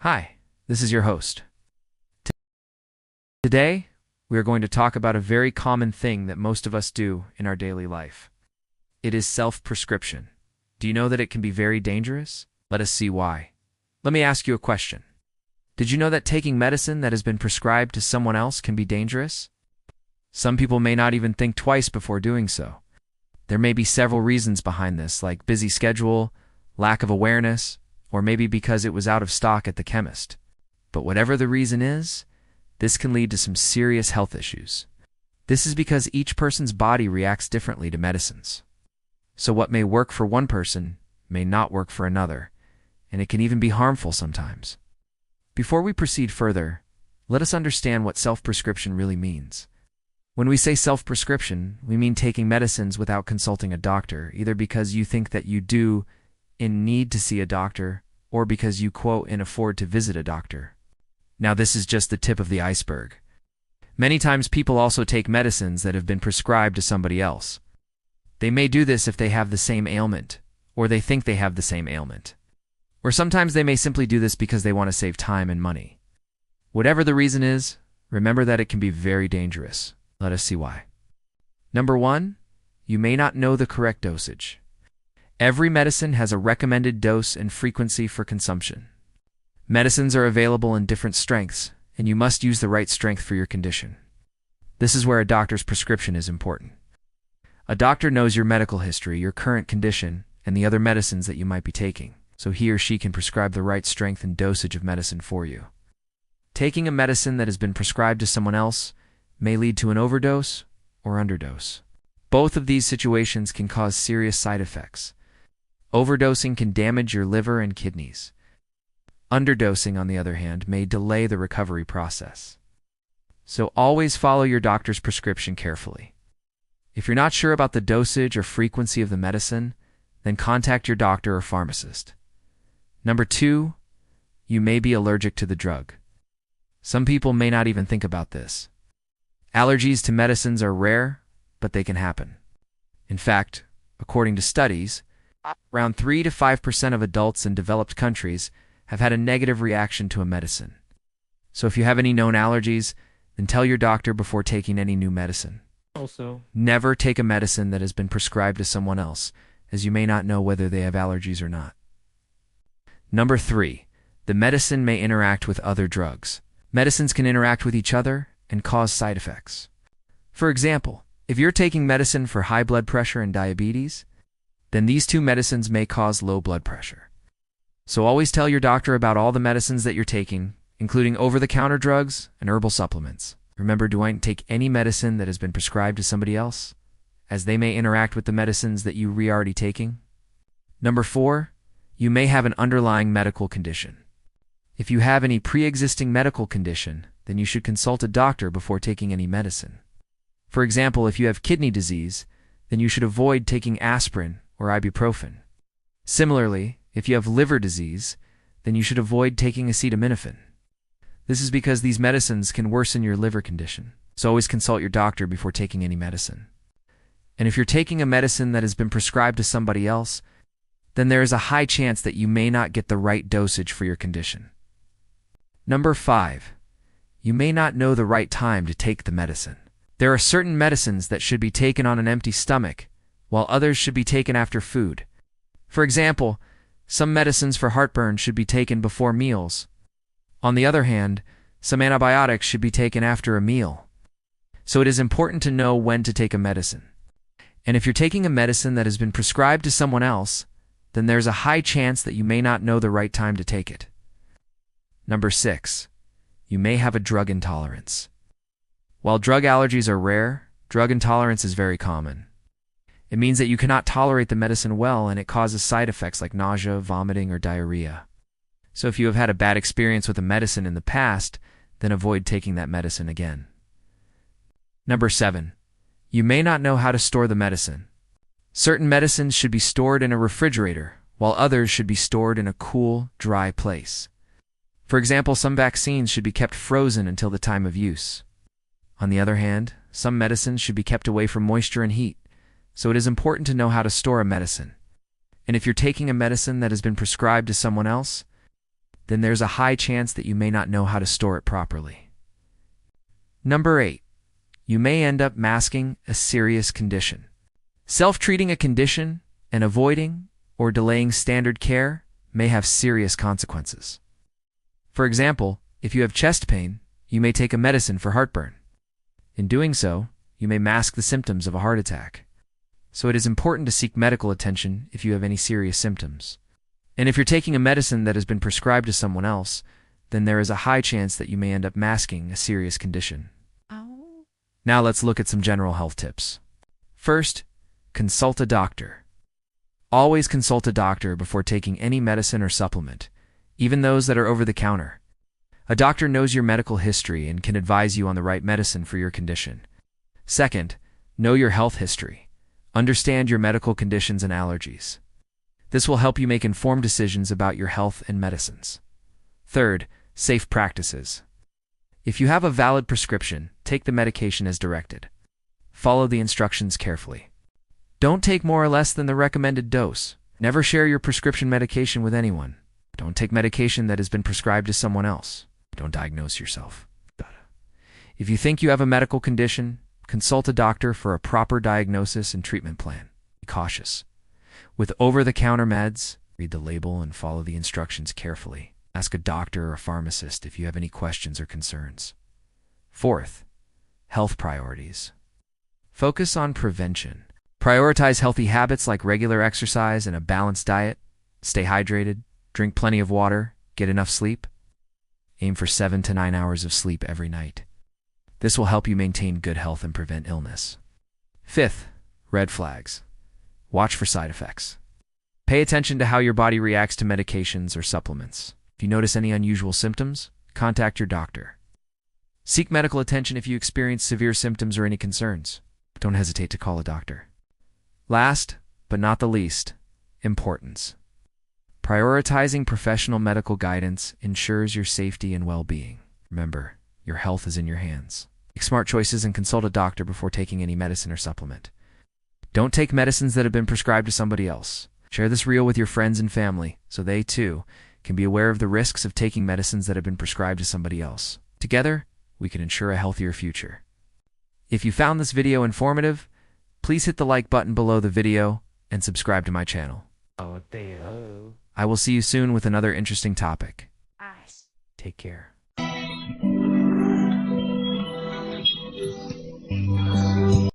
Hi, this is your host. Today, we are going to talk about a very common thing that most of us do in our daily life. It is self-prescription. Do you know that it can be very dangerous? Let us see why. Let me ask you a question. Did you know that taking medicine that has been prescribed to someone else can be dangerous? Some people may not even think twice before doing so. There may be several reasons behind this, like busy schedule, lack of awareness, or maybe because it was out of stock at the chemist. But whatever the reason is, this can lead to some serious health issues. This is because each person's body reacts differently to medicines. So what may work for one person may not work for another, and it can even be harmful sometimes. Before we proceed further, let us understand what self-prescription really means. When we say self-prescription, we mean taking medicines without consulting a doctor, either because you think that you do need to see a doctor, or because you quote and afford to visit a doctor. Now this is just the tip of the iceberg. Many times people also take medicines that have been prescribed to somebody else. They may do this if they have the same ailment, or they think they have the same ailment. Or sometimes they may simply do this because they want to save time and money. Whatever the reason is, remember that it can be very dangerous. Let us see why. Number 1, you may not know the correct dosage. Every medicine has a recommended dose and frequency for consumption. Medicines are available in different strengths, and you must use the right strength for your condition. This is where a doctor's prescription is important. A doctor knows your medical history, your current condition, and the other medicines that you might be taking, so he or she can prescribe the right strength and dosage of medicine for you. Taking a medicine that has been prescribed to someone else may lead to an overdose or underdose. Both of these situations can cause serious side effects. Overdosing can damage your liver and kidneys. Underdosing, on the other hand, may delay the recovery process. So always follow your doctor's prescription carefully. If you're not sure about the dosage or frequency of the medicine, then contact your doctor or pharmacist. Number 2, you may be allergic to the drug. Some people may not even think about this. Allergies to medicines are rare, but they can happen. In fact, according to studies, around 3 to 5% of adults in developed countries have had a negative reaction to a medicine. So if you have any known allergies, then tell your doctor before taking any new medicine. Also, never take a medicine that has been prescribed to someone else, as you may not know whether they have allergies or not. Number 3, the medicine may interact with other drugs. Medicines can interact with each other and cause side effects. For example, if you're taking medicine for high blood pressure and diabetes, then these two medicines may cause low blood pressure. So always tell your doctor about all the medicines that you're taking, including over-the-counter drugs and herbal supplements. Remember, don't take any medicine that has been prescribed to somebody else, as they may interact with the medicines that you are already taking. Number 4, you may have an underlying medical condition. If you have any pre-existing medical condition, then you should consult a doctor before taking any medicine. For example, if you have kidney disease, then you should avoid taking aspirin or ibuprofen. Similarly, if you have liver disease, then you should avoid taking acetaminophen. This is because these medicines can worsen your liver condition, so always consult your doctor before taking any medicine. And if you're taking a medicine that has been prescribed to somebody else, then there is a high chance that you may not get the right dosage for your condition. Number 5, you may not know the right time to take the medicine. There are certain medicines that should be taken on an empty stomach, while others should be taken after food. For example, some medicines for heartburn should be taken before meals. On the other hand, some antibiotics should be taken after a meal. So it is important to know when to take a medicine. And if you're taking a medicine that has been prescribed to someone else, then there's a high chance that you may not know the right time to take it. Number 6, you may have a drug intolerance. While drug allergies are rare, drug intolerance is very common. It means that you cannot tolerate the medicine well, and it causes side effects like nausea, vomiting, or diarrhea. So if you have had a bad experience with a medicine in the past, then avoid taking that medicine again. Number 7, you may not know how to store the medicine. Certain medicines should be stored in a refrigerator, while others should be stored in a cool, dry place. For example, some vaccines should be kept frozen until the time of use. On the other hand, some medicines should be kept away from moisture and heat, so it is important to know how to store a medicine. And if you're taking a medicine that has been prescribed to someone else, then there's a high chance that you may not know how to store it properly. Number 8. You may end up masking a serious condition. Self-treating a condition and avoiding or delaying standard care may have serious consequences. For example, if you have chest pain, you may take a medicine for heartburn. In doing so, you may mask the symptoms of a heart attack. So it is important to seek medical attention if you have any serious symptoms. And if you're taking a medicine that has been prescribed to someone else, then there is a high chance that you may end up masking a serious condition. Now let's look at some general health tips. First, consult a doctor. Always consult a doctor before taking any medicine or supplement, even those that are over the counter. A doctor knows your medical history and can advise you on the right medicine for your condition. Second, know your health history. Understand your medical conditions and allergies. This will help you make informed decisions about your health and medicines. Third, safe practices. If you have a valid prescription, take the medication as directed. Follow the instructions carefully. Don't take more or less than the recommended dose. Never share your prescription medication with anyone. Don't take medication that has been prescribed to someone else. Don't diagnose yourself. If you think you have a medical condition, consult a doctor for a proper diagnosis and treatment plan. Be cautious. With over-the-counter meds, read the label and follow the instructions carefully. Ask a doctor or a pharmacist if you have any questions or concerns. Fourth, health priorities. Focus on prevention. Prioritize healthy habits like regular exercise and a balanced diet. Stay hydrated, drink plenty of water, get enough sleep. Aim for 7 to 9 hours of sleep every night. This will help you maintain good health and prevent illness. Fifth, red flags. Watch for side effects. Pay attention to how your body reacts to medications or supplements. If you notice any unusual symptoms, contact your doctor. Seek medical attention if you experience severe symptoms or any concerns. Don't hesitate to call a doctor. Last, but not the least, importance. Prioritizing professional medical guidance ensures your safety and well-being. Remember, your health is in your hands. Make smart choices and consult a doctor before taking any medicine or supplement. Don't take medicines that have been prescribed to somebody else. Share this reel with your friends and family so they, too, can be aware of the risks of taking medicines that have been prescribed to somebody else. Together, we can ensure a healthier future. If you found this video informative, please hit the like button below the video and subscribe to my channel. I will see you soon with another interesting topic. Take care.